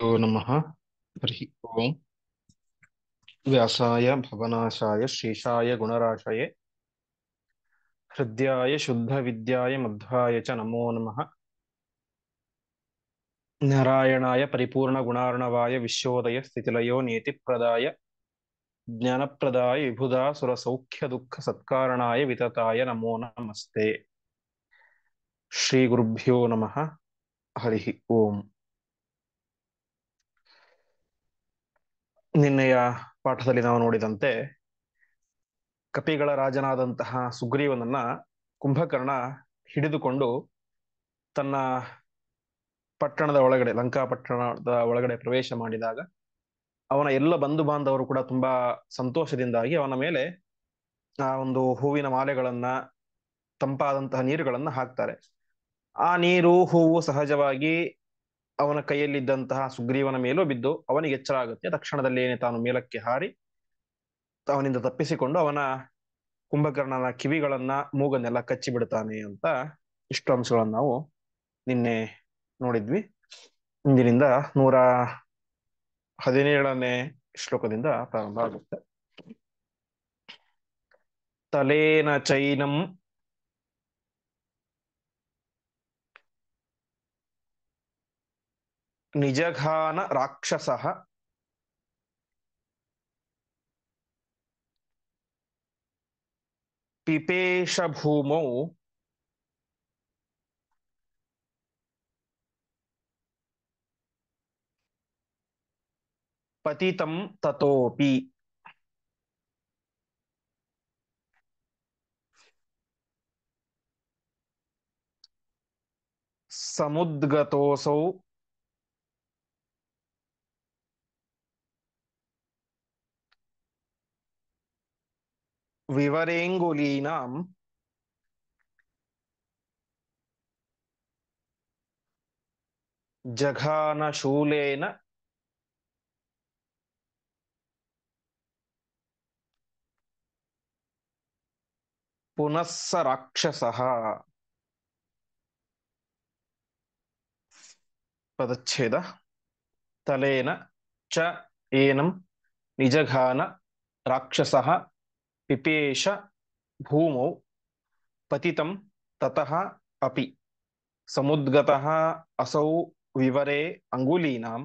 यो नमः। हरिः ओम्। व्यासाय भवनाशाय शेषाय गुणराशये हृद्याय शुद्धविद्याय मध्वाय च नमो नमः। नारायणाय परिपूर्णगुणार्णवाय विश्वोदय स्थितिलयो नियतिप्रदाय ज्ञानप्रदाय विबुधासुरसौख्यदुःखसत्कारणाय वितताय नमो नमस्ते। ಶ್ರೀಗುರುಭ್ಯೋ ನಮಃ. ಹರಿಃ ಓಂ. ನಿನ್ನೆಯ ಪಾಠದಲ್ಲಿ ನಾವು ನೋಡಿದಂತೆ ಕಪಿಗಳ ರಾಜನಾದಂತಹ ಸುಗ್ರೀವನನ್ನ ಕುಂಭಕರ್ಣ ಹಿಡಿದುಕೊಂಡು ತನ್ನ ಪಟ್ಟಣದ ಒಳಗಡೆ, ಲಂಕಾ ಪಟ್ಟಣದ ಒಳಗಡೆ ಪ್ರವೇಶ ಮಾಡಿದಾಗ ಅವನ ಎಲ್ಲ ಬಂಧು ಬಾಂಧವರು ಕೂಡ ತುಂಬಾ ಸಂತೋಷದಿಂದಾಗಿ ಅವನ ಮೇಲೆ ಆ ಒಂದು ಹೂವಿನ ಮಾಲೆಗಳನ್ನ, ತಂಪಾದಂತಹ ನೀರುಗಳನ್ನ ಹಾಕ್ತಾರೆ. ಆ ನೀರು, ಹೂವು ಸಹಜವಾಗಿ ಅವನ ಕೈಯಲ್ಲಿದ್ದಂತಹ ಸುಗ್ರೀವನ ಮೇಲೂ ಬಿದ್ದು ಅವನಿಗೆ ಎಚ್ಚರ ಆಗುತ್ತೆ. ತಕ್ಷಣದಲ್ಲೇನೆ ತಾನು ಮೇಲಕ್ಕೆ ಹಾರಿ ಅವನಿಂದ ತಪ್ಪಿಸಿಕೊಂಡು ಅವನ ಕುಂಭಕರ್ಣನ ಕಿವಿಗಳನ್ನ, ಮೂಗನ್ನೆಲ್ಲ ಕಚ್ಚಿ ಬಿಡ್ತಾನೆ ಅಂತ ಇಷ್ಟು ಅಂಶಗಳನ್ನು ನಾವು ನಿನ್ನೆ ನೋಡಿದ್ವಿ. ಇಂದಿನಿಂದ 117ನೇ ಶ್ಲೋಕದಿಂದ ಪ್ರಾರಂಭ ಆಗುತ್ತೆ. ತಲೇನ ಚೈನಂ ನಿಜಘಾನ ರಾಕ್ಷಸಃ ಪಿಪೇಶ ಭೂಮೌ ಪತಿತಂ ತತೋಪಿ. ಸಮುದ್ಗತೋಸೌ ವಿವರೇಂಗುಲೀನಾಂ ಜಘಾನ ಶೂಲೇನ ಪುನಸ್ಸ ರಾಕ್ಷಸಃ. ಪದಚ್ಛೇದ. ತಲೇನ ಚ ಏನಂ ನಿಜಘಾನ ರಾಕ್ಷಸಃ ಪಿಪೇಶ ಭೂಮೌ ಪತಿತಂ ತತಃ ಅಪಿ ಸಮುದ್ಗತಃ ಅಸೌ ವಿವರೆ ಅಂಗುಲೀನಾಂ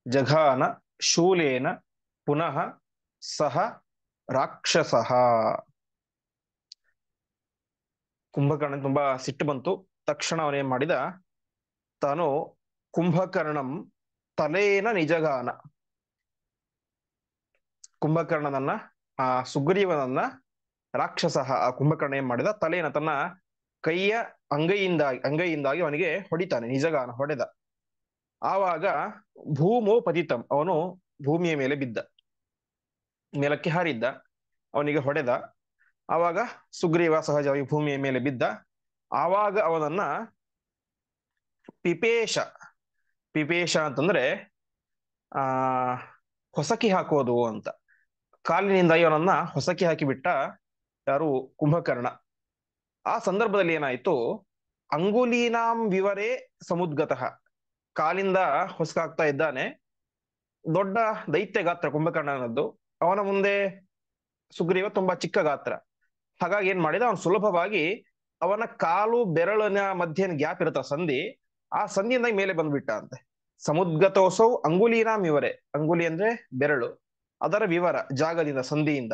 ಜಘಾನ ಶೂಲೇನ ಪುನಃ ಸಹ ರಾಕ್ಷಸಃ. ಕುಂಭಕರ್ಣ ತುಂಬಾ ಸಿಟ್ಟು ಬಂತು. ತಕ್ಷಣ ಅವನೇನ್ ಮಾಡಿದ, ತಾನು ಕುಂಭಕರ್ಣಂ ತಲೇನ ನಿಜಗಾನ, ಕುಂಭಕರ್ಣನನ್ನ, ಆ ಸುಗ್ರೀವನನ್ನ ರಾಕ್ಷಸ, ಆ ಕುಂಭಕರ್ಣ ಏನ್ ಮಾಡಿದ, ತಲೆನ ತನ್ನ ಕೈಯ ಅಂಗೈಯಿಂದಾಗಿ ಅವನಿಗೆ ಹೊಡಿತಾನೆ. ನಿಜಗಾನ ಹೊಡೆದ. ಆವಾಗ ಭೂಮೋ ಪತಿತಂ, ಅವನು ಭೂಮಿಯ ಮೇಲೆ ಬಿದ್ದ, ಮೇಲಕ್ಕೆ ಹಾರಿದ್ದ, ಅವನಿಗೆ ಹೊಡೆದ. ಆವಾಗ ಸುಗ್ರೀವ ಸಹಜವಾಗಿ ಭೂಮಿಯ ಮೇಲೆ ಬಿದ್ದ. ಆವಾಗ ಅವನನ್ನ ಪಿಪೇಶ, ಪಿಪೇಶ ಅಂತಂದ್ರೆ ಆ ಹೊಸಕಿ ಹಾಕೋದು ಅಂತ, ಕಾಲಿನಿಂದ ಇವನನ್ನ ಹೊಸಕಿ ಹಾಕಿಬಿಟ್ಟ ಯಾರು, ಕುಂಭಕರ್ಣ. ಆ ಸಂದರ್ಭದಲ್ಲಿ ಏನಾಯ್ತು, ಅಂಗುಲೀನಾಂ ವಿವರೇ ಸಮುದ್ಗತಃ, ಕಾಲಿಂದ ಹೊಸಕಾಗ್ತಾ ಇದ್ದಾನೆ. ದೊಡ್ಡ ದೈತ್ಯ ಗಾತ್ರ ಕುಂಭಕರ್ಣನದ್ದು, ಅವನ ಮುಂದೆ ಸುಗ್ರೀವ ತುಂಬಾ ಚಿಕ್ಕ ಗಾತ್ರ. ಹಾಗಾಗಿ ಏನ್ ಮಾಡಿದ, ಅವನು ಸುಲಭವಾಗಿ ಅವನ ಕಾಲು ಬೆರಳಿನ ಮಧ್ಯೆ ಗ್ಯಾಪ್ ಇರುತ್ತ ಸಂಧಿ, ಆ ಸಂಧಿಯಿಂದ ಮೇಲೆ ಬಂದ್ಬಿಟ್ಟ ಅಂತೆ. ಸಮುದ್ಗತೋಸೌ ಅಂಗುಲೀನಾಂ ವಿವರೆ, ಅಂಗುಲಿ ಅಂದ್ರೆ ಬೆರಳು, ಅದರ ವಿವರ ಜಾಗದಿಂದ, ಸಂಧಿಯಿಂದ,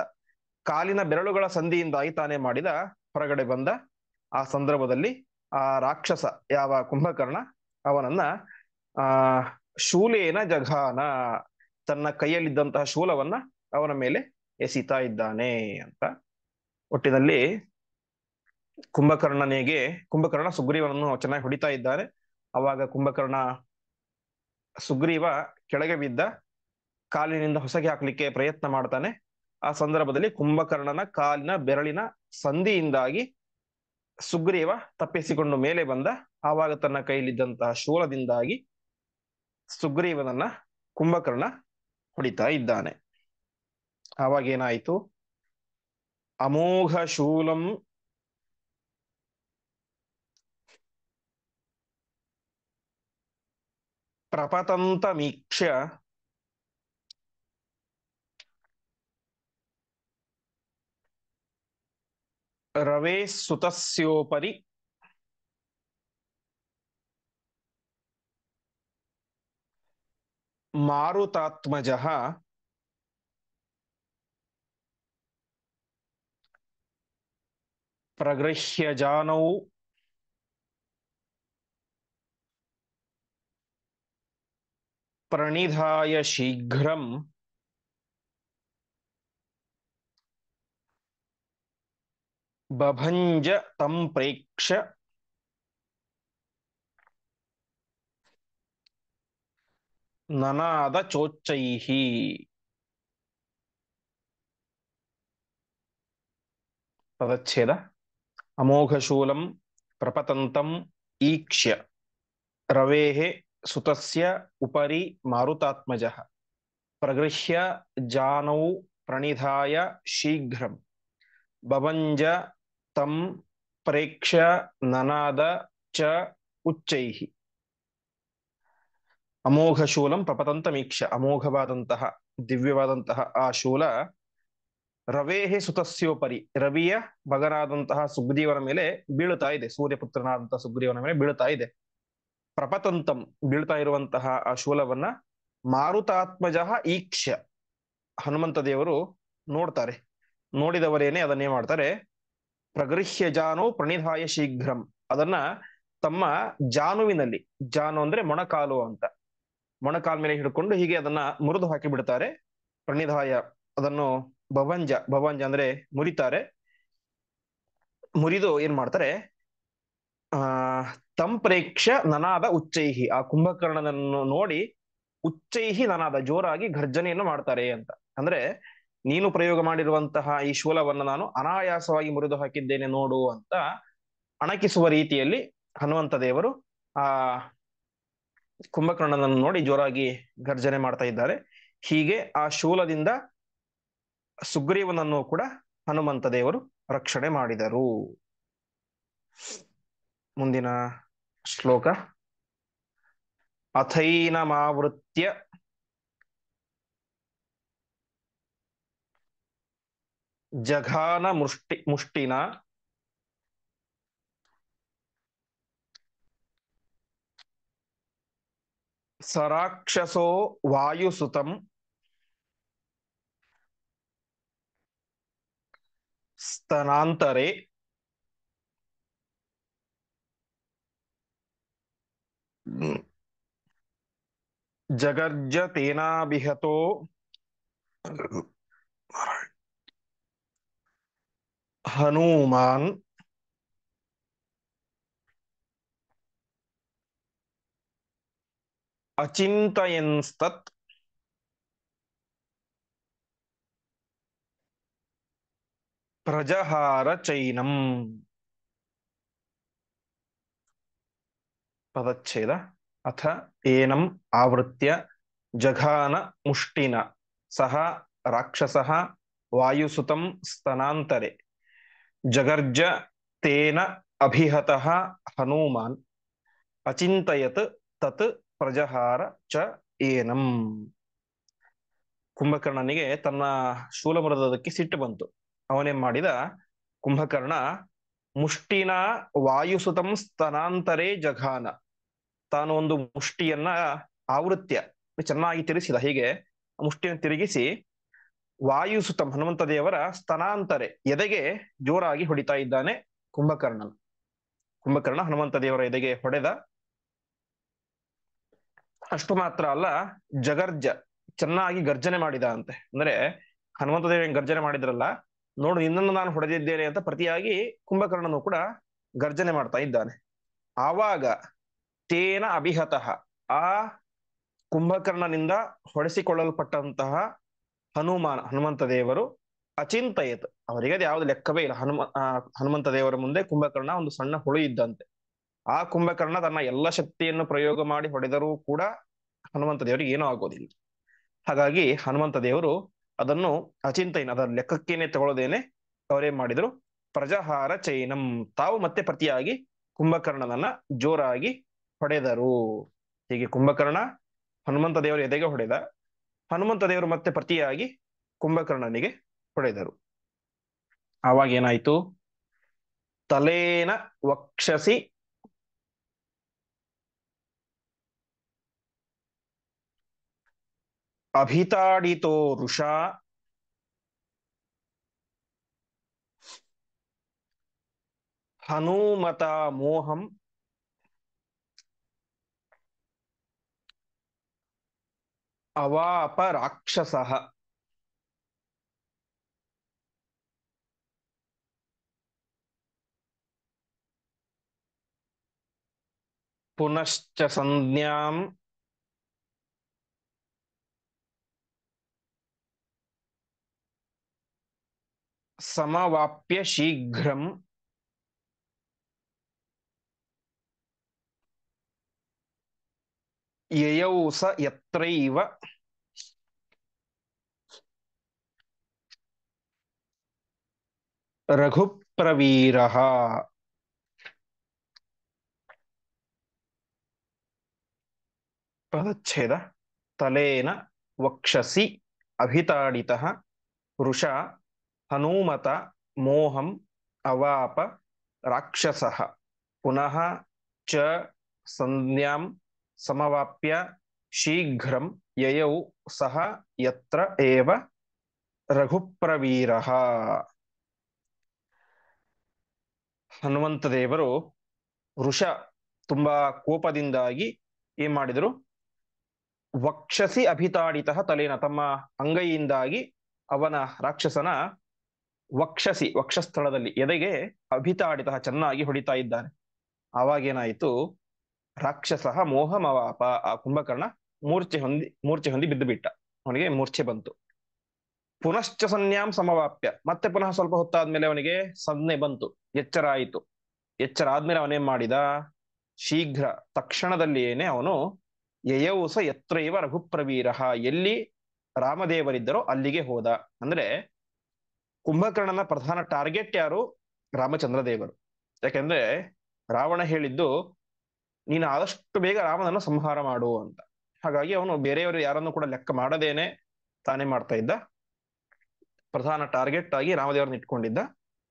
ಕಾಲಿನ ಬೆರಳುಗಳ ಸಂಧಿಯಿಂದಾಗಿ ತಾನೇ ಮಾಡಿದ ಹೊರಗಡೆ ಬಂದ. ಆ ಸಂದರ್ಭದಲ್ಲಿ ಆ ರಾಕ್ಷಸ ಯಾವ ಕುಂಭಕರ್ಣ, ಅವನನ್ನ ಆ ಶೂಲೇನ ಜಘಾನ, ತನ್ನ ಕೈಯಲ್ಲಿದ್ದಂತಹ ಶೂಲವನ್ನ ಅವನ ಮೇಲೆ ಎಸಿತಾ ಇದ್ದಾನೆ ಅಂತ. ಒಟ್ಟಿನಲ್ಲಿ ಕುಂಭಕರ್ಣ ಸುಗ್ರೀವನನ್ನು ಚೆನ್ನಾಗಿ ಹೊಡಿತಾ ಇದ್ದಾನೆ. ಅವಾಗ ಕುಂಭಕರ್ಣ, ಸುಗ್ರೀವ ಕೆಳಗೆ ಬಿದ್ದ, ಕಾಲಿನಿಂದ ಹೊಸಗೆ ಹಾಕ್ಲಿಕ್ಕೆ ಪ್ರಯತ್ನ ಮಾಡ್ತಾನೆ. ಆ ಸಂದರ್ಭದಲ್ಲಿ ಕುಂಭಕರ್ಣನ ಕಾಲಿನ ಬೆರಳಿನ ಸಂಧಿಯಿಂದಾಗಿ ಸುಗ್ರೀವ ತಪ್ಪಿಸಿಕೊಂಡು ಮೇಲೆ ಬಂದ. ಆವಾಗ ತನ್ನ ಕೈಲಿದ್ದಂತಹ ಶೂಲದಿಂದಾಗಿ ಸುಗ್ರೀವನನ್ನ ಕುಂಭಕರ್ಣ ಹೊಡಿತಾ ಇದ್ದಾನೆ. ಆವಾಗ ಏನಾಯಿತು, ಅಮೋಘ ಶೂಲಂ ಪ್ರಪತಂತಮೀಕ್ಷ್ಯ ರವೇ ಸುತಸ್ಯೋಪರಿ ಮಾರುತಾತ್ಮಜಃ ಪ್ರಗೃಹ್ಯ ಜಾನೌ ಪ್ರಣಿಧಾಯ ಶೀಘ್ರಂ ಬಭಂಜ ತಂ ಪ್ರೇಕ್ಷ್ಯ ನನಾದ ಚೋಚ್ಚೈಃ. ಪದಚ್ಛೇದ. ಅಮೋಘಶೂಲಂ ಪ್ರಪತಂತಂ ಈಕ್ಷ್ಯ ರವೇಃ ಸುತಸ್ಯ ಉಪರಿ ಮಾರುತಾತ್ಮಜಃ ಪ್ರಗೃಹ್ಯ ಜಾನೌ ಪ್ರಣಿಧಾಯ ಶೀಘ್ರಂ ಬಭಂಜ ತಂ ಪ್ರೇಕ್ಷ್ಯ ನನಾದ ಚ ಉಚ್ಚೈಃ. ಅಮೋಘ ಶೂಲಂ ಪ್ರಪತಂತಮೀಕ್ಷ್ಯ, ಅಮೋಘವಾದಂತಹ ದಿವ್ಯವಾದಂತಹ ಆ ಶೂಲ ರವೇಹೆ ಸುತಸ್ಯೋಪರಿ, ರವಿಯ ಮಗನಾದಂತಹ ಸುಗ್ರೀವನ ಮೇಲೆ ಬೀಳುತ್ತಾ ಇದೆ, ಸೂರ್ಯಪುತ್ರನಾದಂತಹ ಸುಗ್ರೀವನ ಮೇಲೆ ಬೀಳುತ್ತಾ ಇದೆ. ಪ್ರಪತಂತಂ, ಬೀಳ್ತಾ ಇರುವಂತಹ ಆ ಶೂಲವನ್ನ ಮಾರುತಾತ್ಮಜಃ ಈಕ್ಷ್ಯ, ಹನುಮಂತ ದೇವರು ನೋಡ್ತಾರೆ. ನೋಡಿದವರೇನೆ ಅದನ್ನೇ ಮಾಡ್ತಾರೆ, ಪ್ರಗೃಹ್ಯ ಜಾನೋ ಪ್ರಣಿಧಾಯ ಶೀಘ್ರಂ, ಅದನ್ನ ತಮ್ಮ ಜಾನುವಿನಲ್ಲಿ, ಜಾನು ಅಂದ್ರೆ ಮೊಣಕಾಲು ಅಂತ, ಮೊಣಕಾಲ್ ಮೇಲೆ ಹಿಡ್ಕೊಂಡು ಹೀಗೆ ಅದನ್ನ ಮುರಿದು ಹಾಕಿ ಬಿಡ್ತಾರೆ. ಪ್ರಣಿಧಾಯ, ಅದನ್ನು ಭವಂಜ, ಭವಂಜ ಅಂದ್ರೆ ಮುರಿತಾರೆ. ಮುರಿದು ಏನ್ ಮಾಡ್ತಾರೆ, ಆ ತಂಪ್ರೇಕ್ಷ ನನಾದ ಉಚ್ಚೈಹಿ, ಆ ಕುಂಭಕರ್ಣನನ್ನು ನೋಡಿ ಉಚ್ಚೈಹಿ ನನಾದ, ಜೋರಾಗಿ ಘರ್ಜನೆಯನ್ನು ಮಾಡ್ತಾರೆ ಅಂತ. ಅಂದ್ರೆ ನೀನು ಪ್ರಯೋಗ ಮಾಡಿರುವಂತಹ ಈ ಶೂಲವನ್ನು ನಾನು ಅನಾಯಾಸವಾಗಿ ಮುರಿದು ಹಾಕಿದ್ದೇನೆ ನೋಡು ಅಂತ ಅಣಕಿಸುವ ರೀತಿಯಲ್ಲಿ ಹನುಮಂತ ದೇವರು ಆ ಕುಂಭಕರ್ಣನನ್ನು ನೋಡಿ ಜೋರಾಗಿ ಗರ್ಜನೆ ಮಾಡ್ತಾ ಇದ್ದಾರೆ. ಹೀಗೆ ಆ ಶೂಲದಿಂದ ಸುಗ್ರೀವನನ್ನು ಕೂಡ ಹನುಮಂತ ದೇವರು ರಕ್ಷಣೆ ಮಾಡಿದರು. ಮುಂದಿನ ಶ್ಲೋಕ. ಅಥೈನಮಾವೃತ್ಯ ಜಘಾನ ಮುಷ್ಟಿನ ಸರಾಕ್ಷಸೋ ವಾಯುಸುತಂ ಸ್ತನಾಂತರೆ ಜಗರ್ಜ ತೇನಾಭಿಹತೋ ಹನುಮಾನ್ ಅಚಿಂತಯನ್ಸ್ತತ್ ಪ್ರಜಹಾರ ಚೈನಂ. ಪದಚ್ಛೇದ. ಅಥ ಏನಂ ಆವೃತ್ಯ ಜಘಾನ ಮುಷ್ಟಿನ ಸಹ ರಾಕ್ಷಸಃ ವಾಯುಸುತಂ ಸ್ತನಾಂತರೆ ಜಗರ್ಜ ತೇನ ಅಭಿಹತಃ ಹನುಮಾನ್ ಅಚಿಂತಯತ್ ತತ್ ಪ್ರಜಹಾರ ಚ ಏನಂ. ಕುಂಭಕರ್ಣನಿಗೆ ತನ್ನ ಶೂಲ ಮುರಿದದಕ್ಕೆ ಸಿಟ್ಟು ಬಂತು. ಅವನೇನ್ ಮಾಡಿದ, ಕುಂಭಕರ್ಣ ಮುಷ್ಟಿನ ವಾಯುಸುತಂ ಸ್ತನಾಂತರೇ ಜಘಾನ, ತಾನು ಒಂದು ಮುಷ್ಟಿಯನ್ನ ಆವೃತ್ಯ ಚೆನ್ನಾಗಿ ತಿರುಗಿಸಿದ. ಹೀಗೆ ಮುಷ್ಟಿಯನ್ನು ತಿರುಗಿಸಿ ವಾಯುಸುತಂ ಹನುಮಂತ ದೇವರ ಸ್ತನಾಂತರೆ ಎದೆಗೆ ಜೋರಾಗಿ ಹೊಡಿತಾ ಇದ್ದಾನೆ ಕುಂಭಕರ್ಣನ್. ಕುಂಭಕರ್ಣ ಹನುಮಂತ ದೇವರ ಎದೆಗೆ ಹೊಡೆದ. ಅಷ್ಟು ಮಾತ್ರ ಅಲ್ಲ, ಜಗರ್ಜ, ಚೆನ್ನಾಗಿ ಗರ್ಜನೆ ಮಾಡಿದ ಅಂತೆ. ಅಂದ್ರೆ ಹನುಮಂತ ದೇವ ಗರ್ಜನೆ ಮಾಡಿದ್ರಲ್ಲ, ನೋಡು ನಿನ್ನನ್ನು ನಾನು ಹೊಡೆದಿದ್ದೇನೆ ಅಂತ ಪ್ರತಿಯಾಗಿ ಕುಂಭಕರ್ಣನು ಕೂಡ ಗರ್ಜನೆ ಮಾಡ್ತಾ ಇದ್ದಾನೆ. ಆವಾಗ ತೇನ ಅಭಿಹತಃ, ಆ ಕುಂಭಕರ್ಣನಿಂದ ಹೊಡೆಸಿಕೊಳ್ಳಲ್ಪಟ್ಟಂತಹ ಹನುಮಂತ ದೇವರು ಅಚಿಂತಯತ್, ಅವರಿಗೆ ಅದು ಯಾವ್ದು ಲೆಕ್ಕವೇ ಇಲ್ಲ. ಹನುಮಂತ ದೇವರ ಮುಂದೆ ಕುಂಭಕರ್ಣ ಒಂದು ಸಣ್ಣ ಹುಳು ಇದ್ದಂತೆ. ಆ ಕುಂಭಕರ್ಣ ತನ್ನ ಎಲ್ಲ ಶಕ್ತಿಯನ್ನು ಪ್ರಯೋಗ ಮಾಡಿ ಹೊಡೆದರೂ ಕೂಡ ಹನುಮಂತ ದೇವರಿಗೆ ಏನೂ ಆಗೋದಿಲ್ಲ. ಹಾಗಾಗಿ ಹನುಮಂತ ದೇವರು ಅದನ್ನು ಅಚಿಂತಯನ್, ಅದರ ಲೆಕ್ಕಕ್ಕೇನೆ ತಗೊಳ್ಳೋದೇನೆ ಅವರೇನ್ ಮಾಡಿದ್ರು, ಪ್ರಜಹಾರ ಚೈನಂ, ತಾವು ಮತ್ತೆ ಪ್ರತಿಯಾಗಿ ಕುಂಭಕರ್ಣನನ್ನ ಜೋರಾಗಿ ಹೊಡೆದರು. ಹೀಗೆ ಕುಂಭಕರ್ಣ ಹನುಮಂತ ದೇವರು ಎದೆಗೆ ಹೊಡೆದ. ಹನುಮಂತ ದೇವರು ಮತ್ತೆ ಪ್ರತಿಯಾಗಿ ಕುಂಭಕರ್ಣನಿಗೆ ಹೊಡೆದರು. ಆವಾಗ ಏನಾಯ್ತು? ತಲೇನ ವಕ್ಷಸಿ ಅಭಿತಾಡಿತೋ ರುಷಾ ಹನುಮತ ಮೋಹಂ ಅವಾಪ ರಾಕ್ಷಸಃ. ಪುನಶ್ಚ ಸಂಜ್ಞಾಂ ಸಮವಾಪ್ಯ ಶೀಘ್ರಂ ಯಯೌ ಸ ಯತ್ರೈವ ರಘುಪ್ರವೀರಃ. ಪದಚ್ಛೇದ. ತಲೇನ ವಕ್ಷಸಿ ಅಭಿತಾಡಿತಃ ವೃಷಾ ಹನೂಮತ ಮೋಹಂ ಅವಾಪ ರಾಕ್ಷಸಃ. ಪುನಃ ಚ ಸಂಜ್ಞಾಂ ಸಮವಾಪ್ಯ ಶೀಘ್ರಂ ಯಯೌ ಸಹ ಯತ್ರ ಏವ ರಘುಪ್ರವೀರಃ. ಹನುಮಂತ ದೇವರು ವೃಷ ತುಂಬಾ ಕೋಪದಿಂದಾಗಿ ಏನ್ ಮಾಡಿದರು? ವಕ್ಷಸಿ ಅಭಿತಾಡಿತಃ ತಲೇನ, ತಮ್ಮ ಅಂಗೈಯಿಂದಾಗಿ ಅವನ ರಾಕ್ಷಸನ ವಕ್ಷಸಿ ವಕ್ಷಸ್ಥಳದಲ್ಲಿ ಎದೆಗೆ ಅಭಿತಾಡಿತಃ ಚೆನ್ನಾಗಿ ಹೊಡಿತಾ ಇದ್ದಾನೆ. ಆವಾಗೇನಾಯಿತು? ರಾಕ್ಷಸ ಮೋಹಮವಾಪ, ಆ ಕುಂಭಕರ್ಣ ಮೂರ್ಛೆ ಹೊಂದಿ ಬಿದ್ದು ಬಿಟ್ಟ. ಅವನಿಗೆ ಮೂರ್ಛೆ ಬಂತು. ಪುನಶ್ಚ ಸಂಜ್ಞಾಂ ಸಮವಾಪ್ಯ, ಮತ್ತೆ ಪುನಃ ಸ್ವಲ್ಪ ಹೊತ್ತಾದ್ಮೇಲೆ ಅವನಿಗೆ ಸಂಜ್ಞೆ ಬಂತು, ಎಚ್ಚರ ಆಯಿತು. ಎಚ್ಚರ ಆದ್ಮೇಲೆ ಅವನೇನ್ ಮಾಡಿದ? ಶೀಘ್ರ, ತಕ್ಷಣದಲ್ಲಿಯೇನೆ ಅವನು ಯಯೌಸ ಯತ್ರೈವ ರಘುಪ್ರವೀರ, ಎಲ್ಲಿ ರಾಮದೇವರಿದ್ದರೋ ಅಲ್ಲಿಗೆ ಹೋದ. ಅಂದ್ರೆ ಕುಂಭಕರ್ಣನ ಪ್ರಧಾನ ಟಾರ್ಗೆಟ್ ಯಾರು? ರಾಮಚಂದ್ರ ದೇವರು. ಯಾಕೆಂದ್ರೆ ರಾವಣ ಹೇಳಿದ್ದು ನೀನು ಆದಷ್ಟು ಬೇಗ ರಾಮನನ್ನು ಸಂಹಾರ ಮಾಡು ಅಂತ. ಹಾಗಾಗಿ ಅವನು ಬೇರೆಯವರು ಯಾರನ್ನು ಕೂಡ ಲೆಕ್ಕ ಮಾಡದೇನೆ ತಾನೇ ಮಾಡ್ತಾ ಇದ್ದ. ಪ್ರಧಾನ ಟಾರ್ಗೆಟ್ ಆಗಿ ರಾಮದೇವರನ್ನ ಇಟ್ಕೊಂಡಿದ್ದ.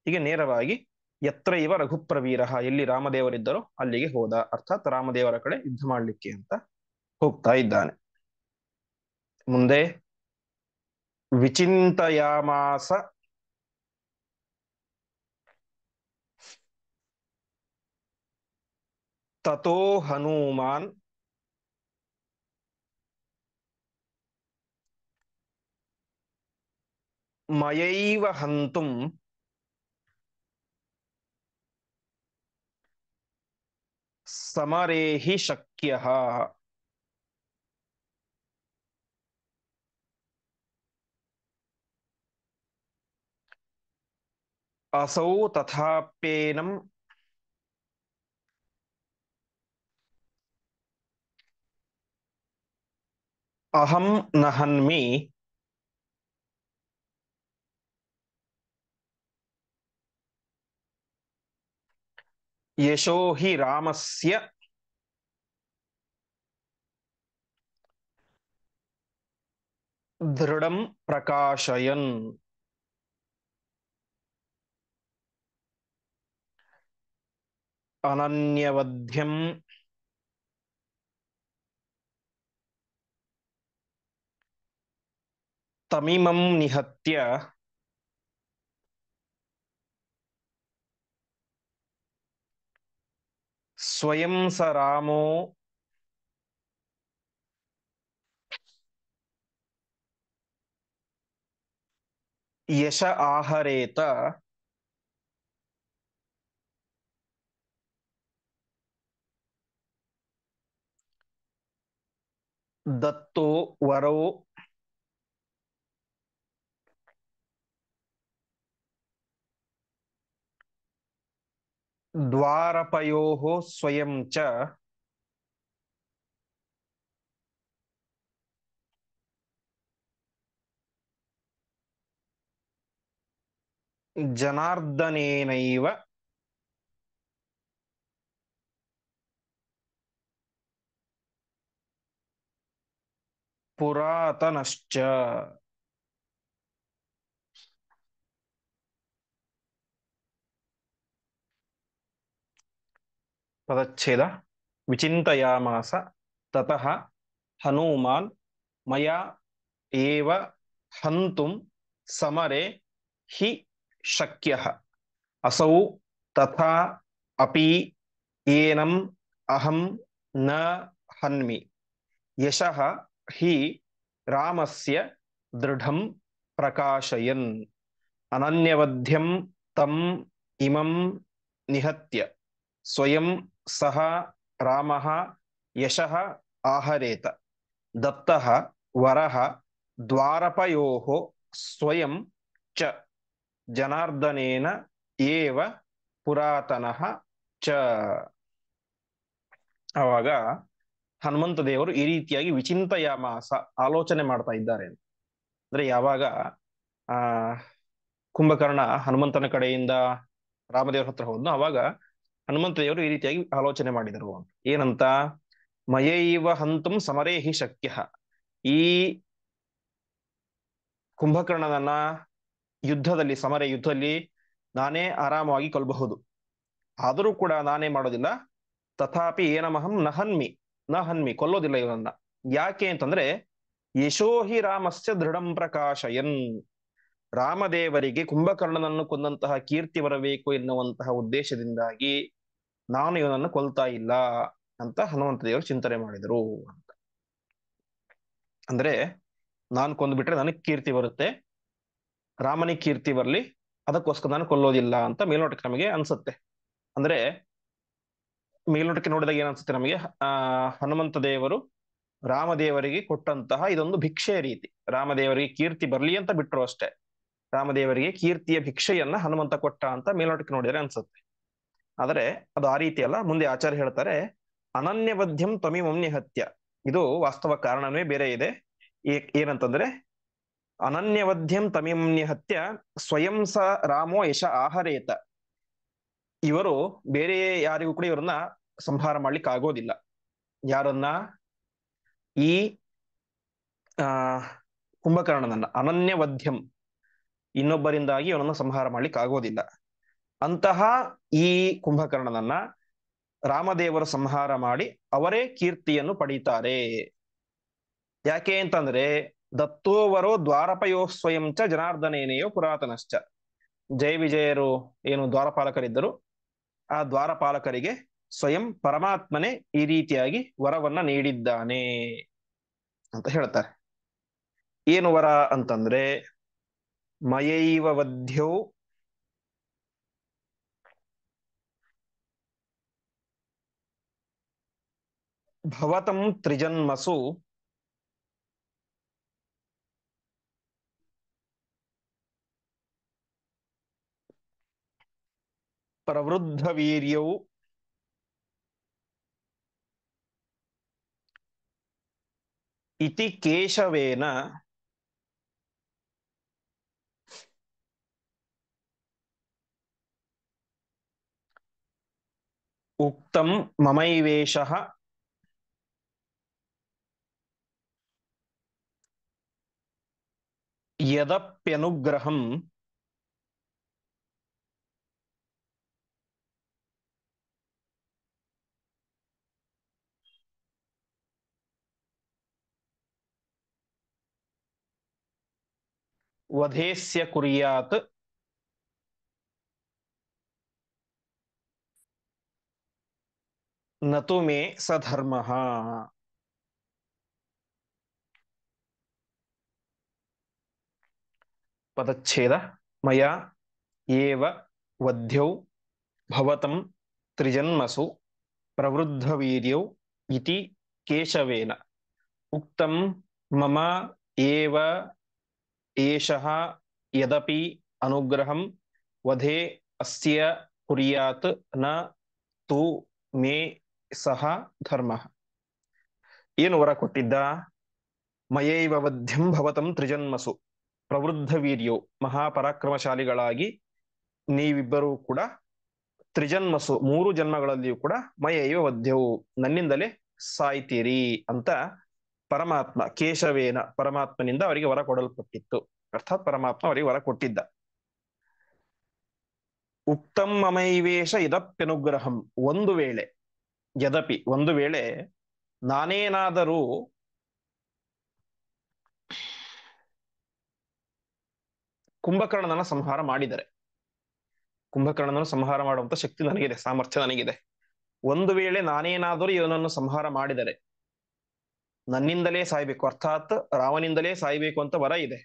ಹೀಗೆ ನೇರವಾಗಿ ಯತ್ರ ಇವ ರಘುಪ್ರವೀರ, ಎಲ್ಲಿ ರಾಮದೇವರಿದ್ದರೋ ಅಲ್ಲಿಗೆ ಹೋದ. ಅರ್ಥಾತ್ ರಾಮದೇವರ ಕಡೆ ಯುದ್ಧ ಮಾಡ್ಲಿಕ್ಕೆ ಅಂತ ಹೋಗ್ತಾ ಇದ್ದಾನೆ. ಮುಂದೆ ವಿಚಿಂತಯಾಮಾಸ ತಥೋ ಹನುಮಾನ್ ಮಯೈವ ಹಂತುಂ ಸಮರೇಹಿ ಶಕ್ಯಃ. ಅಸೌ ತಥಾಪ್ಯೇನಂ ಅಹಂ ನ ಹನ್ಮಿ ಯಶೋ ಹಿ ರಾಮಸ್ಯ ದೃಢಂ ಪ್ರಕಾಶಯನ್. ಅನನ್ಯವಧ್ಯಂ ತಮಿಮಂ ನಿಹತ್ಯ ಸ್ವಯಂ ಸ ರಾಮೋ ಯಶ ಆಹರೇತ. ದತ್ತೋ ವರೋ ದ್ವಾರಪಯೋಃ ಸ್ವಯಂ ಚ ಜನಾರ್ದನೇನೈವ ಪುರಾತನಶ್ಚ. ಪದಚ್ಛೇದ. ವಿಚಿಂತಯಾಮಾಸ ತತಃ ಹನುಮಾನ್ ಮಯಾ ಏವ ಹಂತುಂ ಸಮರೆ ಹಿ ಶಕ್ಯಃ ಅಸೌ ತಥಾ ಅಪಿ ಏನಂ ಅಹಂ ನ ಹನ್ಮಿ ಯಶಃ ಹಿ ರಾಮಸ್ಯ ದೃಢಂ ಪ್ರಕಾಶಯನ್ ಅನನ್ಯವಧ್ಯಂ ತಂ ಇಮಂ ನಿಹತ್ಯ ಸ್ವಯಂ ಸಹ ರಾಮಃ ಯಶಃ ಆಹರೇತ ದತ್ತಃ ವರಃ ದ್ವಾರಪಯೋಃ ಸ್ವಯಂ ಚ ಜನಾರ್ದನೇನ ಏವ ಪುರಾತನಃ ಚ. ಆವಾಗ ಹನುಮಂತ ದೇವರು ಈ ರೀತಿಯಾಗಿ ವಿಚಿಂತಯಾಮಾಸ ಆಲೋಚನೆ ಮಾಡ್ತಾ ಇದ್ದಾರೆ. ಅಂದ್ರೆ ಯಾವಾಗ ಆ ಕುಂಭಕರ್ಣ ಹನುಮಂತನ ಕಡೆಯಿಂದ ರಾಮದೇವರ ಹತ್ರ ಹೋದ್ನೋ ಅವಾಗ ಹನುಮಂತ ದೇವರು ಈ ರೀತಿಯಾಗಿ ಆಲೋಚನೆ ಮಾಡಿದರು. ಏನಂತ? ಮಯೈವ ಹಂತುಂ ಸಮರೇಹಿ ಶಕ್ಯ. ಈ ಕುಂಭಕರ್ಣನನ್ನ ಯುದ್ಧದಲ್ಲಿ ನಾನೇ ಆರಾಮವಾಗಿ ಕೊಲ್ಲಬಹುದು. ಆದರೂ ಕೂಡ ನಾನೇ ಮಾಡೋದಿಲ್ಲ. ತಥಾಪಿ ಏನಮಹಂ ನ ಹನ್ಮಿ ಕೊಲ್ಲೋದಿಲ್ಲ ಇವನನ್ನ. ಯಾಕೆ ಅಂತಂದ್ರೆ ಯಶೋಹಿ ರಾಮಸ್ಯ ದೃಢಂ ಪ್ರಕಾಶಯನ್. ರಾಮದೇವರಿಗೆ ಕುಂಭಕರ್ಣನನ್ನು ಕೊಂದಂತಹ ಕೀರ್ತಿ ಬರಬೇಕು ಎನ್ನುವಂತಹ ಉದ್ದೇಶದಿಂದಾಗಿ ನಾನು ಇವನನ್ನು ಕೊಲ್ತಾ ಇಲ್ಲ ಅಂತ ಹನುಮಂತ ದೇವರು ಚಿಂತನೆ ಮಾಡಿದರು ಅಂತ. ಅಂದ್ರೆ ನಾನು ಕೊಂದ್ಬಿಟ್ರೆ ನನಗೆ ಕೀರ್ತಿ ಬರುತ್ತೆ, ರಾಮನಿಗೆ ಕೀರ್ತಿ ಬರಲಿ, ಅದಕ್ಕೋಸ್ಕರ ನಾನು ಕೊಲ್ಲೋದಿಲ್ಲ ಅಂತ ಮೇಲ್ನೋಟಕ್ಕೆ ನಮಗೆ ಅನ್ಸುತ್ತೆ. ಅಂದ್ರೆ ಮೇಲ್ನೋಟಕ್ಕೆ ನೋಡಿದಾಗ ಏನ್ ನಮಗೆ, ಹನುಮಂತ ದೇವರು ರಾಮದೇವರಿಗೆ ಕೊಟ್ಟಂತಹ ಇದೊಂದು ಭಿಕ್ಷೆಯ ರೀತಿ. ರಾಮದೇವರಿಗೆ ಕೀರ್ತಿ ಬರ್ಲಿ ಅಂತ ಬಿಟ್ರು ಅಷ್ಟೇ. ರಾಮದೇವರಿಗೆ ಕೀರ್ತಿಯ ಭಿಕ್ಷೆಯನ್ನ ಹನುಮಂತ ಕೊಟ್ಟ ಅಂತ ಮೇಲ್ನೋಟಕ್ಕೆ ನೋಡಿದರೆ ಅನ್ಸುತ್ತೆ. ಆದರೆ ಅದು ಆ ರೀತಿ ಅಲ್ಲ. ಮುಂದೆ ಆಚಾರ್ಯ ಹೇಳ್ತಾರೆ, ಅನನ್ಯವಧ್ಯಂ ತ್ವಮಿಮಂ ನಿಹತ್ಯ. ಇದು ವಾಸ್ತವ ಕಾರಣವೇ ಬೇರೆ ಇದೆ. ಏನಂತಂದ್ರೆ ಅನನ್ಯವಧ್ಯಂ ತಮಿಮಂ ನಿಹತ್ಯ ಸ್ವಯಂ ಸ ರಾಮೋ ಯಶ ಆಹರೇತ. ಇವರು ಬೇರೆ ಯಾರಿಗೂ ಕೂಡ ಇವರನ್ನ ಸಂಹಾರ ಮಾಡ್ಲಿಕ್ಕೆ ಆಗೋದಿಲ್ಲ. ಯಾರನ್ನ? ಈ ಆ ಕುಂಭಕರ್ಣನನ್ನ. ಅನನ್ಯವಧ್ಯಂ, ಇನ್ನೊಬ್ಬರಿಂದಾಗಿ ಇವನನ್ನು ಸಂಹಾರ ಮಾಡ್ಲಿಕ್ಕೆ ಆಗೋದಿಲ್ಲ. ಅಂತಹ ಈ ಕುಂಭಕರ್ಣನನ್ನ ರಾಮದೇವರು ಸಂಹಾರ ಮಾಡಿ ಅವರೇ ಕೀರ್ತಿಯನ್ನು ಪಡೀತಾರೆ. ಯಾಕೆ ಅಂತಂದ್ರೆ ದತ್ತೋವರೋ ದ್ವಾರಪಯೋ ಸ್ವಯಂ ಚ ಜನಾರ್ದನೇನೆಯೋ ಪುರಾತನಶ್ಚ. ಜಯ ವಿಜಯರು ಏನು ದ್ವಾರಪಾಲಕರಿದ್ದರು, ಆ ದ್ವಾರಪಾಲಕರಿಗೆ ಸ್ವಯಂ ಪರಮಾತ್ಮನೇ ಈ ರೀತಿಯಾಗಿ ವರವನ್ನ ನೀಡಿದ್ದಾನೆ ಅಂತ ಹೇಳ್ತಾರೆ. ಏನು ವರ ಅಂತಂದ್ರೆ ಮಯೈವ ವಧ್ಯೌ ಭವತಂ ತ್ರಿಜನ್ಮಸು ಪ್ರವೃದ್ಧ ವೀರ್ಯೌ ಇತಿ ಕೇಶವೇನ ಉಕ್ತಂ ಮಮೈವೇಷಃ ಯದಪ್ಯನುಗ್ರಹಂ ವಧೇಸ್ಯ ಕುರ್ಯಾತ್ ನತು ಮೇ ಸಧರ್ಮಃ. ಪದಚ್ಛೇದ. ಮಯ ಏವ ವಧ್ಯೌ ಭವತಂ ತ್ರಿಜನ್ಮಸು ಪ್ರವೃದ್ಧವೀರ್ಯೌ ಇತಿ ಕೇಶವೇನ ಉಕ್ತಂ ಮಮ ಏವ ಏಷಃ ಯದಪಿ ಅನುಗ್ರಹಂ ವಧೇ ಅಸ್ಯ ಕುರ್ಯಾತ್ ನ ತು ಮೇ ಸಹ ಧರ್ಮಃ. ಏನು ವರ ಕೊಟ್ಟಿದ್ದ? ಮಯೈವ ವಧ್ಯಂ ಭವತಂ ತ್ರಿಜನ್ಮಸು ಪ್ರವೃದ್ಧ ವೀರ್ಯೋ, ಮಹಾಪರಾಕ್ರಮಶಾಲಿಗಳಾಗಿ ನೀವಿಬ್ಬರೂ ಕೂಡ ತ್ರಿಜನ್ಮಸು 3 ಜನ್ಮಗಳಲ್ಲಿಯೂ ಕೂಡ ಮಯೈವ ವಧ್ಯವು, ನನ್ನಿಂದಲೇ ಸಾಯ್ತೀರಿ ಅಂತ ಪರಮಾತ್ಮ ಕೇಶವೇನ ಪರಮಾತ್ಮನಿಂದ ಅವರಿಗೆ ವರ ಕೊಡಲ್ಪಟ್ಟಿತ್ತು. ಅರ್ಥಾತ್ ಪರಮಾತ್ಮ ಅವರಿಗೆ ವರ ಕೊಟ್ಟಿದ್ದ. ಉಕ್ತಂ ಮಮೈವೇಶ ಇದಪ್ಯನುಗ್ರಹಂ, ಒಂದು ವೇಳೆ, ಯದಪಿ ಒಂದು ವೇಳೆ ನಾನೇನಾದರೂ ಕುಂಭಕರ್ಣನ ಸಂಹಾರ ಮಾಡಿದರೆ, ಕುಂಭಕರ್ಣನನ್ನು ಸಂಹಾರ ಮಾಡುವಂತ ಶಕ್ತಿ ನನಗಿದೆ, ಸಾಮರ್ಥ್ಯ ನನಗಿದೆ. ಒಂದು ವೇಳೆ ನಾನೇನಾದರೂ ಇವನನ್ನು ಸಂಹಾರ ಮಾಡಿದರೆ ನನ್ನಿಂದಲೇ ಸಾಯ್ಬೇಕು, ಅರ್ಥಾತ್ ರಾಮನಿಂದಲೇ ಸಾಯ್ಬೇಕು ಅಂತ ವರ ಇದೆ.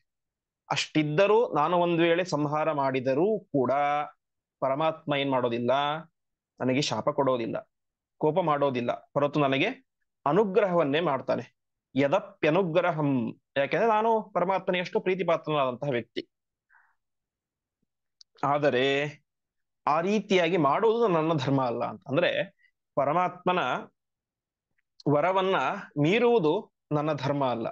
ಅಷ್ಟಿದ್ದರೂ ನಾನು ಒಂದು ವೇಳೆ ಸಂಹಾರ ಮಾಡಿದರೂ ಕೂಡ ಪರಮಾತ್ಮ ಏನ್ ಮಾಡೋದಿಲ್ಲ, ನನಗೆ ಶಾಪ ಕೊಡೋದಿಲ್ಲ, ಕೋಪ ಮಾಡೋದಿಲ್ಲ, ಹೊರತು ನನಗೆ ಅನುಗ್ರಹವನ್ನೇ ಮಾಡ್ತಾನೆ. ಯದಪ್ಯನುಗ್ರಹಂ, ಯಾಕೆಂದ್ರೆ ನಾನು ಪರಮಾತ್ಮನ ಎಷ್ಟು ಪ್ರೀತಿಪಾತ್ರನಾದಂತಹ ವ್ಯಕ್ತಿ. ಆದರೆ ಆ ರೀತಿಯಾಗಿ ಮಾಡುವುದು ನನ್ನ ಧರ್ಮ ಅಲ್ಲ ಅಂತ. ಅಂದ್ರೆ ಪರಮಾತ್ಮನ ವರವನ್ನ ಮೀರುವುದು ನನ್ನ ಧರ್ಮ ಅಲ್ಲ.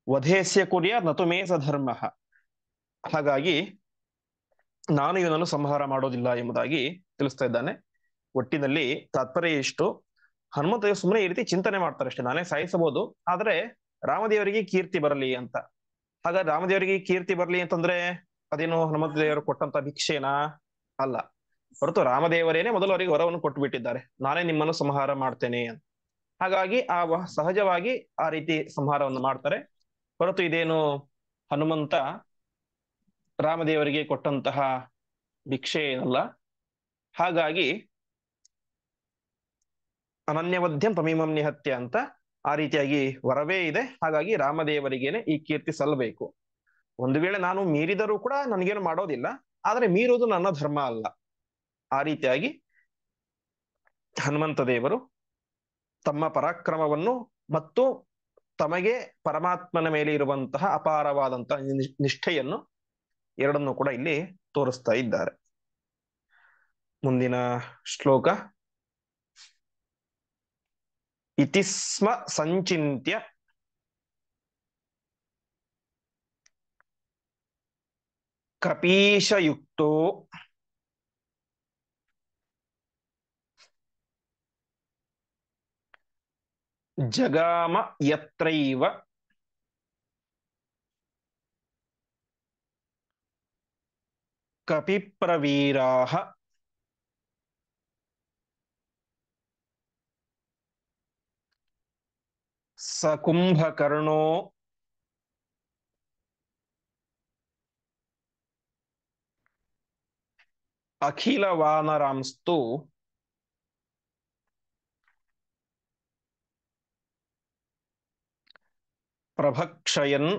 ವಧೇಸ್ಯ ಕುರ್ಯ ನತು ಮೇ ಸ ಧರ್ಮ. ಹಾಗಾಗಿ ನಾನು ಇವನನ್ನು ಸಂಹಾರ ಮಾಡೋದಿಲ್ಲ ಎಂಬುದಾಗಿ ತಿಳಿಸ್ತಾ ಇದ್ದಾನೆ. ಒಟ್ಟಿನಲ್ಲಿ ತಾತ್ಪರ್ಯ ಇಷ್ಟು, ಹನುಮಂತ ಸುಮ್ಮನೆ ಈ ರೀತಿ ಚಿಂತನೆ ಮಾಡ್ತಾರೆ ಅಷ್ಟೇ, ನಾನೇ ಸಾಯಿಸಬಹುದು, ಆದ್ರೆ ರಾಮದೇವರಿಗೆ ಕೀರ್ತಿ ಬರಲಿ ಅಂತ. ಹಾಗಾದ್ರೆ ರಾಮದೇವರಿಗೆ ಕೀರ್ತಿ ಬರಲಿ ಅಂತಂದ್ರೆ ಅದೇನು ಹನುಮಂತ ದೇವರು ಕೊಟ್ಟಂತ ಭಿಕ್ಷೆನಾ? ಅಲ್ಲ, ಹೊರತು ರಾಮದೇವರೇನೆ ಮೊದಲು ಅವರಿಗೆ ವರವನ್ನು ಕೊಟ್ಟು ಬಿಟ್ಟಿದ್ದಾರೆ, ನಾನೇ ನಿಮ್ಮನ್ನು ಸಂಹಾರ ಮಾಡ್ತೇನೆ ಅಂತ. ಹಾಗಾಗಿ ಸಹಜವಾಗಿ ಆ ರೀತಿ ಸಂಹಾರವನ್ನು ಮಾಡ್ತಾರೆ, ಹೊರತು ಇದೇನು ಹನುಮಂತ ರಾಮದೇವರಿಗೆ ಕೊಟ್ಟಂತಹ ಭಿಕ್ಷೆ ಏನಲ್ಲ. ಹಾಗಾಗಿ ಅನನ್ಯವಧ್ಯಂ ತಮೀಮಂ ನಿಹತ್ಯ ಅಂತ ಆ ರೀತಿಯಾಗಿ ವರವೇ ಇದೆ. ಹಾಗಾಗಿ ರಾಮದೇವರಿಗೇನೆ ಈ ಕೀರ್ತಿ ಸಲ್ಲಬೇಕು. ಒಂದು ವೇಳೆ ನಾನು ಮೀರಿದರೂ ಕೂಡ ನನಗೇನು ಮಾಡೋದಿಲ್ಲ, ಆದ್ರೆ ಮೀರುವುದು ನನ್ನ ಧರ್ಮ ಅಲ್ಲ. ಆ ರೀತಿಯಾಗಿ ಹನುಮಂತ ದೇವರು ತಮ್ಮ ಪರಾಕ್ರಮವನ್ನು ಮತ್ತು ತಮಗೆ ಪರಮಾತ್ಮನ ಮೇಲೆ ಇರುವಂತಹ ಅಪಾರವಾದಂತಹ ನಿಷ್ಠೆಯನ್ನು ಎರಡನ್ನೂ ಕೂಡ ಇಲ್ಲಿ ತೋರಿಸ್ತಾ ಇದ್ದಾರೆ. ಮುಂದಿನ ಶ್ಲೋಕ. ಇತಿ ಸ್ಮ ಸಂಚಿಂತ್ಯ ಕಪೀಶಯುಕ್ತೋ ಜಗಾಮ ಯತ್ರೈವ ಕಪಿಪ್ರವೀರಾಃ ಸ ಕುಂಭಕರ್ಣೋ ಅಖಿಲ ವಾನರಾಂಸ್ತು ಪ್ರಭಕ್ಷಯನ್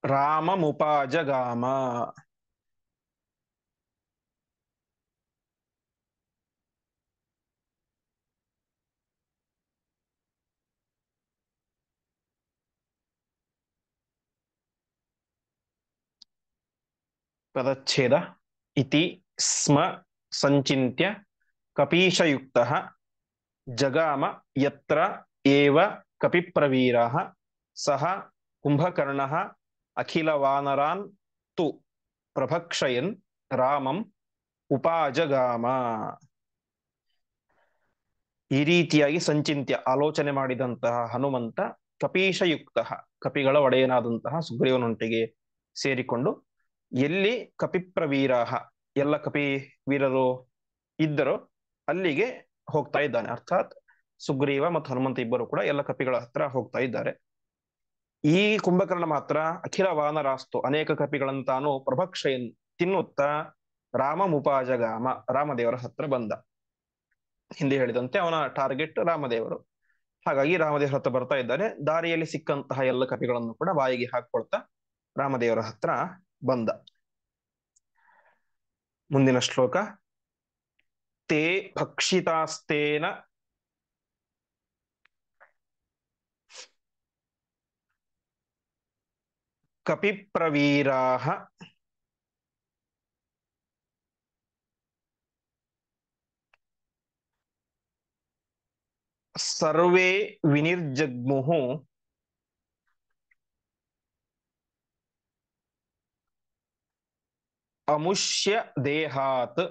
ರಾಮಮುಪಾಜಗಾಮ. ಪದಚ್ಛೇದ. ಇತಿ ಸ್ಮ ಸಂಚಿಂತ್ಯ ಕಪೀಶಯುಕ್ತಃ ಜಗಾಮ ಯತ್ರ ಏವ ಕಪಿಪ್ರವೀರಃ ಸಹ ಕುಂಭಕರ್ಣಃ ಅಖಿಲ ವಾನರಾನ್ ತು ಪ್ರಭಕ್ಷಯನ್ ರಾಮಂ ಉಪಾಜಗಾಮ. ಈ ರೀತಿಯಾಗಿ ಸಂಚಿಂತ್ಯ ಆಲೋಚನೆ ಮಾಡಿದಂತಹ ಹನುಮಂತ ಕಪೀಶಯುಕ್ತ ಕಪಿಗಳ ಒಡೆಯನಾದಂತಹ ಸುಗ್ರೀವನೊಂಟಿಗೆ ಸೇರಿಕೊಂಡು ಎಲ್ಲಿ ಕಪಿಪ್ರವೀರಾಹ ಎಲ್ಲ ಕಪಿ ವೀರರು ಇದ್ದರೋ ಅಲ್ಲಿಗೆ ಹೋಗ್ತಾ ಇದ್ದಾನೆ. ಅರ್ಥಾತ್ ಸುಗ್ರೀವ ಮತ್ತು ಹನುಮಂತ ಇಬ್ಬರು ಕೂಡ ಎಲ್ಲ ಕಪಿಗಳ ಹತ್ರ ಹೋಗ್ತಾ ಇದ್ದಾರೆ. ಈ ಕುಂಭಕರ್ಣ ಮಾತ್ರ ಅಖಿಲ ವಾನರಾಸ್ತು ಅನೇಕ ಕಪಿಗಳನ್ನು ತಾನು ಪ್ರಭಕ್ಷಯನ್ ತಿನ್ನುತ್ತಾ ರಾಮಮುಪಾಜಗಾಮ ರಾಮದೇವರ ಹತ್ರ ಬಂದ. ಹಿಂದೆ ಹೇಳಿದಂತೆ ಅವನ ಟಾರ್ಗೆಟ್ ರಾಮದೇವರು. ಹಾಗಾಗಿ ರಾಮದೇವರ ಹತ್ರ ಬರ್ತಾ ಇದ್ದಾನೆ. ದಾರಿಯಲ್ಲಿ ಸಿಕ್ಕಂತಹ ಎಲ್ಲ ಕಪಿಗಳನ್ನು ಕೂಡ ಬಾಯಿಗೆ ಹಾಕೊಳ್ತಾ ರಾಮದೇವರ ಹತ್ರ ಬಂದ. ಮುಂದಿನ ಶ್ಲೋಕ. ತೇ ಭಕ್ಷಿತಾಸ್ತೇನ ಕಪಿಪ್ರವೀರಾಃ ಸರ್ವೇ ವಿನಿರ್ಜಗ್ಮುಃ ಅಮುಷ್ಯ ದೇಹಾತ್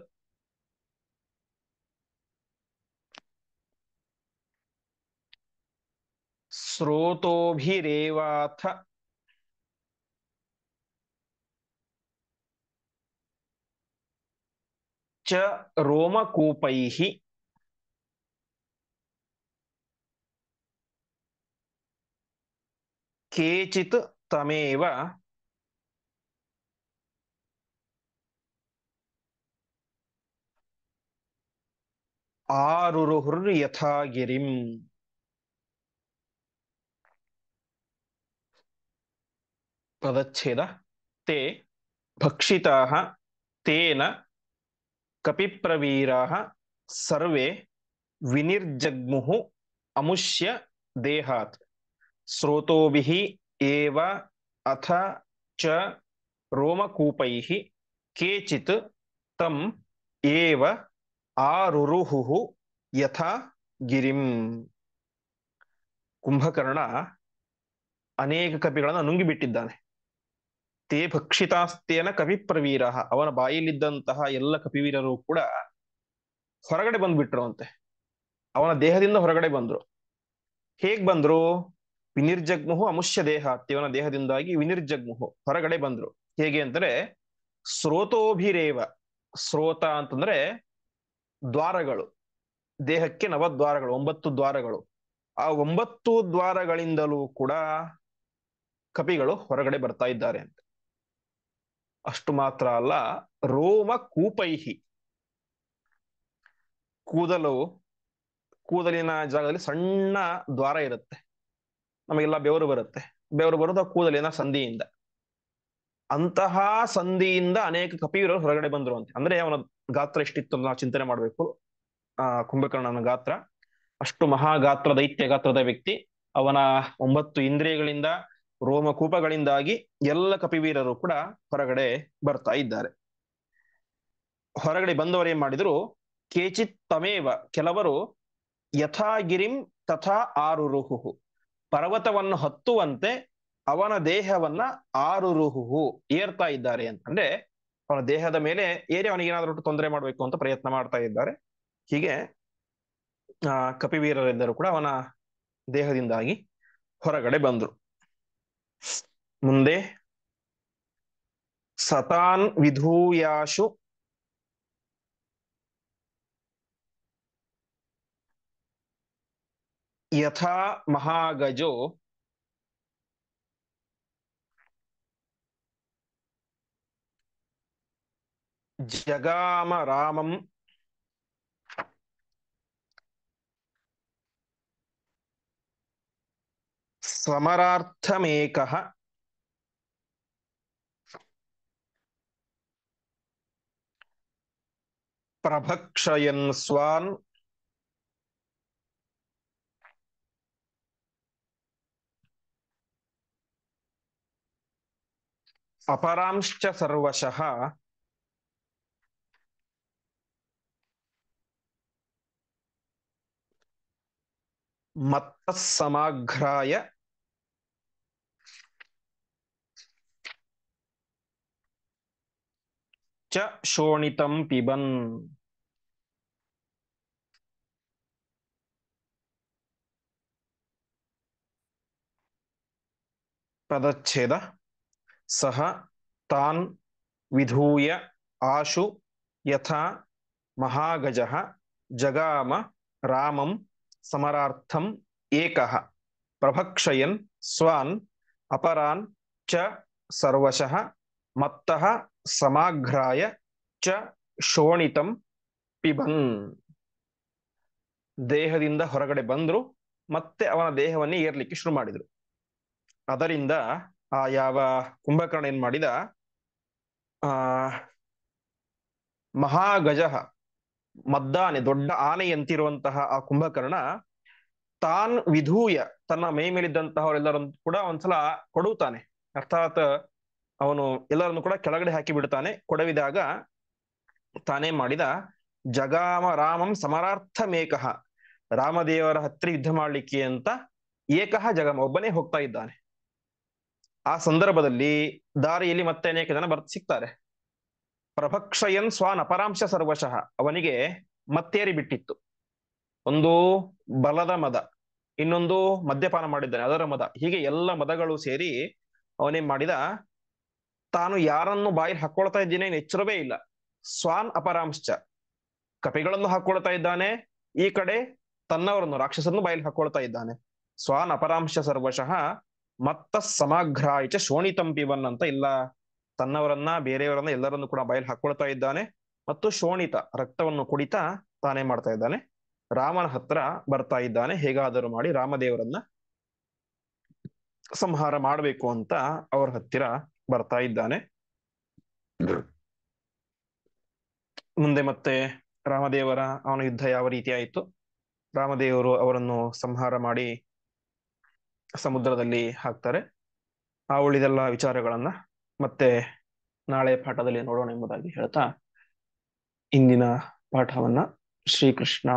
ಸ್ರೋತೋಭಿರೇವಾಥ ಚ ರೋಮಕೂಪೈಃ ಕೇಚಿತ್ ತಮೇವ ಆರುರುಹುರ್ ಯಥಾ ಗಿರಿಂ. ಪದಚ್ಛೇದ. ತೇ ಭಕ್ಷಿತಾಃ ತೇನ ಕಪಿಪ್ರವೀರಾಃ ಸರ್ವೇ ವಿನಿರ್ಜಗ್ಮುಃ ಅಮುಷ್ಯ ದೇಹಾತ್ ಸ್ರೋತೋಭಿಃ ಏವ ಅಥ ಚ ರೋಮಕೂಪೈಃ ಕೇಚಿತ್ ತಂ ಏವ ಆರುರುಹುಃ ಯಥಾ ಗಿರಿಂ. ಕುಂಭಕರ್ಣ ಅನೇಕ ಕಪಿಗಳನ್ನು ನುಂಗಿಬಿಟ್ಟಿದ್ದಾನೆ. ತೇ ಭಕ್ಷಿತಾಸ್ತೇನ ಕಪಿಪ್ರವೀರ, ಅವನ ಬಾಯಿಲಿದ್ದಂತಹ ಎಲ್ಲ ಕಪಿವೀರರು ಕೂಡ ಹೊರಗಡೆ ಬಂದ್ಬಿಟ್ರು ಅಂತೆ. ಅವನ ದೇಹದಿಂದ ಹೊರಗಡೆ ಬಂದ್ರು. ಹೇಗ್ ಬಂದ್ರು? ವಿನಿರ್ಜಗ್ಮುಹು ಅಮುಷ್ಯ ದೇಹ, ಇವನ ದೇಹದಿಂದಾಗಿ ವಿನಿರ್ಜಗ್ಮುಹು ಹೊರಗಡೆ ಬಂದ್ರು. ಹೇಗೆ ಅಂದ್ರೆ ಸ್ರೋತೋಭಿರೇವ. ಸ್ರೋತ ಅಂತಂದ್ರೆ ದ್ವಾರಗಳು, ದೇಹಕ್ಕೆ ನವದ್ವಾರಗಳು, 9 ದ್ವಾರಗಳು. ಆ 9 ದ್ವಾರಗಳಿಂದಲೂ ಕೂಡ ಕಪಿಗಳು ಹೊರಗಡೆ ಬರ್ತಾ ಇದ್ದಾರೆ ಅಂತ. ಅಷ್ಟು ಮಾತ್ರ ಅಲ್ಲ, ರೋಮ ಕೂಪೈಹಿ, ಕೂದಲಿನ ಜಾಗದಲ್ಲಿ ಸಣ್ಣ ದ್ವಾರ ಇರುತ್ತೆ. ನಮಗೆಲ್ಲ ಬೆವರು ಬರುತ್ತೆ, ಬೆವರು ಬರೋದು ಆ ಕೂದಲಿನ ಸಂಧಿಯಿಂದ. ಅಂತಹ ಸಂಧಿಯಿಂದ ಅನೇಕ ಕಪಿಗಳು ಹೊರಗಡೆ ಬಂದ್ರು ಅಂತ. ಅಂದ್ರೆ ಅವನ ಗಾತ್ರ ಎಷ್ಟಿತ್ತು ಅಂತ ನಾವು ಚಿಂತನೆ ಮಾಡಬೇಕು. ಕುಂಭಕರ್ಣನ ಗಾತ್ರ ಅಷ್ಟು ಮಹಾಗಾತ್ರ, ದೈತ್ಯ ಗಾತ್ರದ ವ್ಯಕ್ತಿ. ಅವನ 9 ಇಂದ್ರಿಯಗಳಿಂದ, ರೋಮಕೂಪಗಳಿಂದಾಗಿ ಎಲ್ಲ ಕಪಿವೀರರು ಕೂಡ ಹೊರಗಡೆ ಬರ್ತಾ ಇದ್ದಾರೆ. ಹೊರಗಡೆ ಬಂದವರು ಏನ್ ಮಾಡಿದ್ರು? ಕೇಚಿತ್ ತಮೇವ, ಕೆಲವರು ಯಥಾಗಿರಿಂ ತಥಾ ಆರುರುಹು, ಪರ್ವತವನ್ನು ಹತ್ತುವಂತೆ ಅವನ ದೇಹವನ್ನ ಆರುರುಹು ಏರ್ತಾ ಇದ್ದಾರೆ ಅಂತಂದ್ರೆ ಅವನ ದೇಹದ ಮೇಲೆ ಏರಿ ಅವನಿಗೆ ಏನಾದರೂ ತೊಂದರೆ ಮಾಡಬೇಕು ಅಂತ ಪ್ರಯತ್ನ ಮಾಡ್ತಾ ಇದ್ದಾರೆ. ಹೀಗೆ ಕಪಿವೀರರೆಲ್ಲರೂ ಕೂಡ ಅವನ ದೇಹದಿಂದಾಗಿ ಹೊರಗಡೆ ಬಂದ್ರು. ಮುಂದೆ ಸತಾನ್ ವಿಧೂಯಾಶು ಯಥಾ ಮಹಾಗಜೋ ಜಗಾಮ ರಾಮಂ ಸಮರಾರ್ಥಮೇಕಃ ಪ್ರಭಕ್ಷಯನ್ ಸ್ವಾನ್ ಅಪರಾಂಶ್ಚ ಸರ್ವಶಃ ಮತ್ತಃ ಸಮಾಘ್ರಾಯ ಚ ಶೋಣಿತಂ ಪಿಬನ್. ಪದಚ್ಛೇದ. ಸಹ ತಾನ್ ವಿಧೂಯ ಆಶು ಯಥಾ ಮಹಾಗಜಃ ಜಗಾಮ ರಾಮಂ ಸಮರಾರ್ಥಂ ಏಕಃ ಪ್ರಭಕ್ಷಯನ್ ಸ್ವಾನ್ ಅಪರಾನ್ ಚ ಸರ್ವಶಃ ಮತ್ತಃ ಸಮಾಘ್ರಾಯ ಚ ಶೋಣಿತಂ ಪಿಬನ್. ದೇಹದಿಂದ ಹೊರಗಡೆ ಬಂದ್ರು, ಮತ್ತೆ ಅವನ ದೇಹವನ್ನೇ ಏರ್ಲಿಕ್ಕೆ ಶುರು ಮಾಡಿದ್ರು. ಅದರಿಂದ ಆ ಯಾವ ಕುಂಭಕರ್ಣ ಏನ್ ಮಾಡಿದ, ಆ ಮಹಾಗಜ, ಮದ್ದಾನೆ, ದೊಡ್ಡ ಆನೆಯಂತಿರುವಂತಹ ಆ ಕುಂಭಕರ್ಣ ತಾನ್ ವಿಧೂಯ, ತನ್ನ ಮೈ ಮೇಲಿದ್ದಂತಹವರೆಲ್ಲರನ್ನು ಕೂಡ ಒಂದ್ಸಲ ಕೊಡುತ್ತಾನೆ. ಅರ್ಥಾತ್ ಅವನು ಎಲ್ಲರನ್ನು ಕೂಡ ಕೆಳಗಡೆ ಹಾಕಿ ಬಿಡ್ತಾನೆ. ಕೊಡವಿದಾಗ ತಾನೇ ಮಾಡಿದ ಜಗಾಮ ರಾಮಂ ಸಮರಾರ್ಥಮೇಕಃ, ರಾಮದೇವರ ಹತ್ತಿರ ಯುದ್ಧ ಮಾಡ್ಲಿಕ್ಕೆ ಅಂತ ಏಕಃ ಜಗಮ, ಒಬ್ಬನೇ ಹೋಗ್ತಾ ಇದ್ದಾನೆ. ಆ ಸಂದರ್ಭದಲ್ಲಿ ದಾರಿಯಲ್ಲಿ ಮತ್ತೆ ಅನೇಕ ಜನ ಸಿಗ್ತಾರೆ. ಪ್ರಭಕ್ಷಯನ್ ಸ್ವಾನ್ ಅಪರಾಂಶ ಸರ್ವಶಃ, ಅವನಿಗೆ ಮತ್ತೇರಿ ಬಿಟ್ಟಿತ್ತು. ಒಂದು ಬಲದ ಮದ, ಇನ್ನೊಂದು ಮದ್ಯಪಾನ ಮಾಡಿದ್ದಾನೆ, ಅದರ ಮದ. ಹೀಗೆ ಎಲ್ಲ ಮದಗಳು ಸೇರಿ ಅವನೇನ್ ಮಾಡಿದ, ತಾನು ಯಾರನ್ನು ಬಾಯಿಲ್ ಹಾಕೊಳ್ತಾ ಇದ್ದೀನಿ ಎಚ್ಚರವೇ ಇಲ್ಲ. ಸ್ವಾನ್ ಅಪರಾಂಶ್ಚ, ಕಪಿಗಳನ್ನು ಹಾಕೊಳ್ತಾ ಇದ್ದಾನೆ, ಈ ಕಡೆ ತನ್ನವರನ್ನು ರಾಕ್ಷಸರನ್ನು ಬಾಯಿಲ್ ಹಾಕೊಳ್ತಾ ಇದ್ದಾನೆ. ಸ್ವಾನ್ ಅಪರಾಂಶ ಸರ್ವಶಃ ಮತ್ತ ಸಮಗ್ರಾಯಿಚ ಶೋಣಿತಂ ಪಿಬನ್ ಅಂತ, ಇಲ್ಲ ತನ್ನವರನ್ನ ಬೇರೆಯವರನ್ನ ಎಲ್ಲರನ್ನು ಕೂಡ ಬಾಯಿಲ್ ಹಾಕೊಳ್ತಾ ಇದ್ದಾನೆ, ಮತ್ತು ಶೋಣಿತ ರಕ್ತವನ್ನು ಕುಡಿತಾ ತಾನೇ ಮಾಡ್ತಾ ಇದ್ದಾನೆ. ರಾಮನ ಹತ್ರ ಬರ್ತಾ ಇದ್ದಾನೆ, ಹೇಗಾದರೂ ಮಾಡಿ ರಾಮದೇವರನ್ನ ಸಂಹಾರ ಮಾಡಬೇಕು ಅಂತ ಅವ್ರ ಹತ್ತಿರ ಬರ್ತಾ ಇದ್ದಾನೆ. ಮುಂದೆ ಮತ್ತೆ ರಾಮದೇವರ ಅವನ ಯುದ್ಧ ಯಾವ ರೀತಿ ಆಯಿತು, ರಾಮದೇವರು ಅವರನ್ನು ಸಂಹಾರ ಮಾಡಿ ಸಮುದ್ರದಲ್ಲಿ ಹಾಕ್ತಾರೆ. ಆ ಉಳಿದೆಲ್ಲ ವಿಚಾರಗಳನ್ನ ಮತ್ತೆ ನಾಳೆ ಪಾಠದಲ್ಲಿ ನೋಡೋಣ ಎಂಬುದಾಗಿ ಹೇಳ್ತಾ ಇಂದಿನ ಪಾಠವನ್ನ ಶ್ರೀಕೃಷ್ಣ